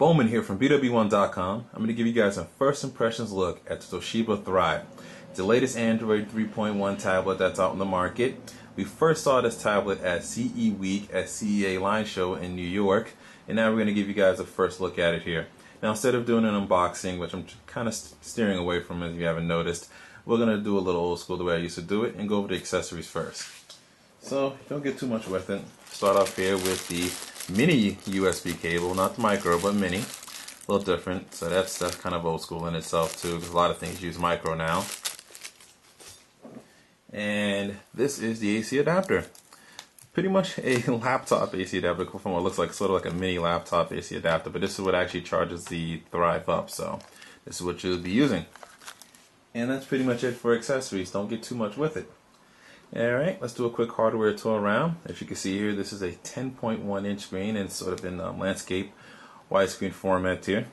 BWOne here from BWOne.com. I'm going to give you guys a first impressions look at the Toshiba Thrive. It's the latest Android 3.1 tablet that's out in the market. We first saw this tablet at CE Week at CEA Line Show in New York, and now we're going to give you guys a first look at it here. Now, instead of doing an unboxing, which I'm kind of steering away from if you haven't noticed, we're going to do a little old school the way I used to do it and go over the accessories first. So don't get too much with it. Start off here with the mini USB cable, not the micro, but mini. A little different, so that's kind of old school in itself too, because a lot of things use micro now. And this is the AC adapter. Pretty much a laptop AC adapter from what it looks like, sort of like a mini laptop AC adapter, but this is what actually charges the Thrive up, so this is what you'll be using. And that's pretty much it for accessories. Don't get too much with it. Alright, let's do a quick hardware tour around. As you can see here, this is a 10.1 inch screen and sort of in landscape widescreen format here.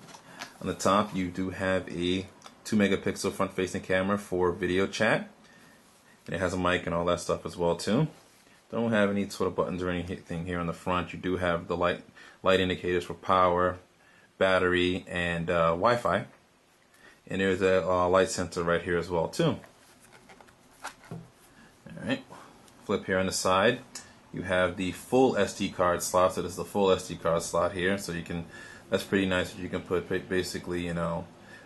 On the top you do have a 2 megapixel front facing camera for video chat. And it has a mic and all that stuff as well too. Don't have any sort of buttons or anything here on the front. You do have the light indicators for power, battery, and Wi-Fi. And there's a light sensor right here as well too. Alright, flip here on the side. You have the full SD card slot, so this is the full SD card slot here. So you can, that's pretty nice. You can put basically, you know,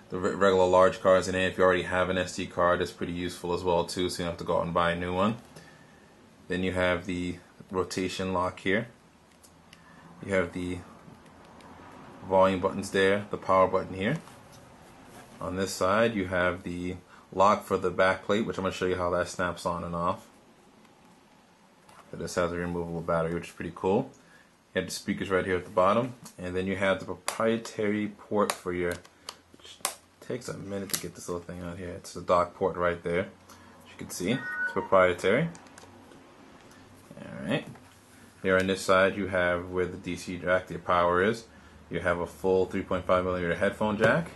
the regular large cards in there. If you already have an SD card, it's pretty useful as well too, so you don't have to go out and buy a new one. Then you have the rotation lock here. You have the volume buttons there, the power button here. On this side you have the lock for the back plate, which I'm going to show you how that snaps on and off. So this has a removable battery, which is pretty cool. You have the speakers right here at the bottom, and then you have the proprietary port for your, which takes a minute to get this little thing out here. It's the dock port right there, as you can see. It's proprietary. Alright. Here on this side you have where the DC jack, the power is. You have a full 3.5mm headphone jack.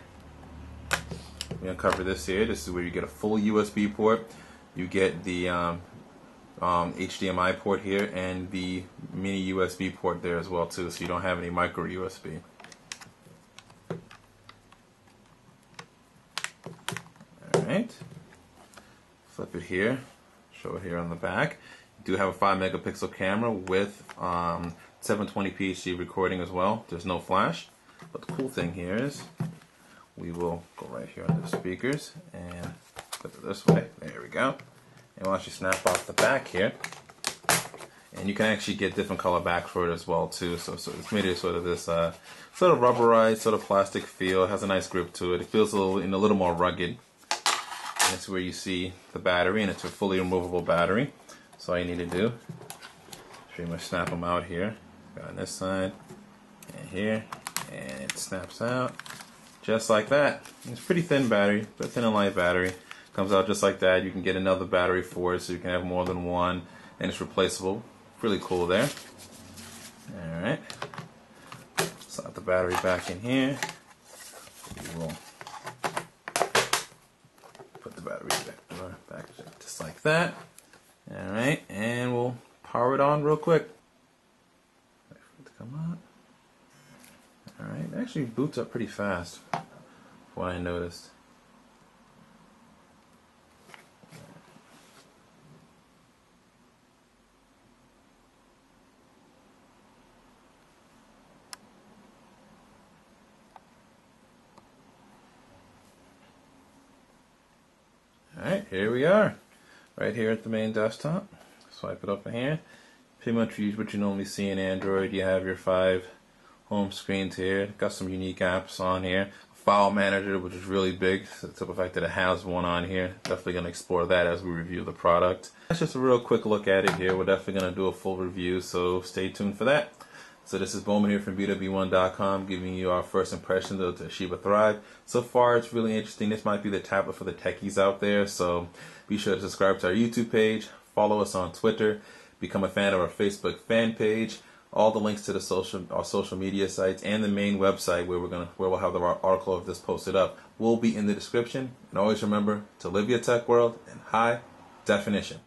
We uncover this here. This is where you get a full USB port. You get the HDMI port here and the mini USB port there as well too, so you don't have any micro USB. Alright. Flip it here. Show it here on the back. You do have a 5 megapixel camera with 720p HD recording as well. There's no flash. But the cool thing here is we will go right here on the speakers and flip it this way. There we go. And we'll actually snap off the back here. And you can actually get different color back for it as well too. So it's made it sort of this sort of rubberized, sort of plastic feel. It has a nice grip to it. It feels a little more rugged. And it's where you see the battery, and it's a fully removable battery. So all you need to do is pretty much snap them out here. Go on this side and here, and it snaps out. Just like that. It's a pretty thin battery, but thin and light battery. Comes out just like that. You can get another battery for it, so you can have more than one, and it's replaceable. Really cool there. Alright. Slot the battery back in here. We will put the battery back just like that. Alright, and we'll power it on real quick. Wait for it to come on. Alright, it actually boots up pretty fast, from what I noticed. Alright, here we are. Right here at the main desktop. Swipe it up in here. Pretty much use what you normally see in Android. You have your 5 home screens here. Got some unique apps on here. File manager, which is really big. So the fact that it has one on here. Definitely going to explore that as we review the product. That's just a real quick look at it here. We're definitely going to do a full review, so stay tuned for that. So this is BWOne here from BWOne.com giving you our first impressions of the Toshiba Thrive. So far it's really interesting. This might be the tablet for the techies out there, so be sure to subscribe to our YouTube page, follow us on Twitter, become a fan of our Facebook fan page. All the links to our social media sites and the main website where we'll have the article of this posted up will be in the description. And always remember to live your tech world in high definition.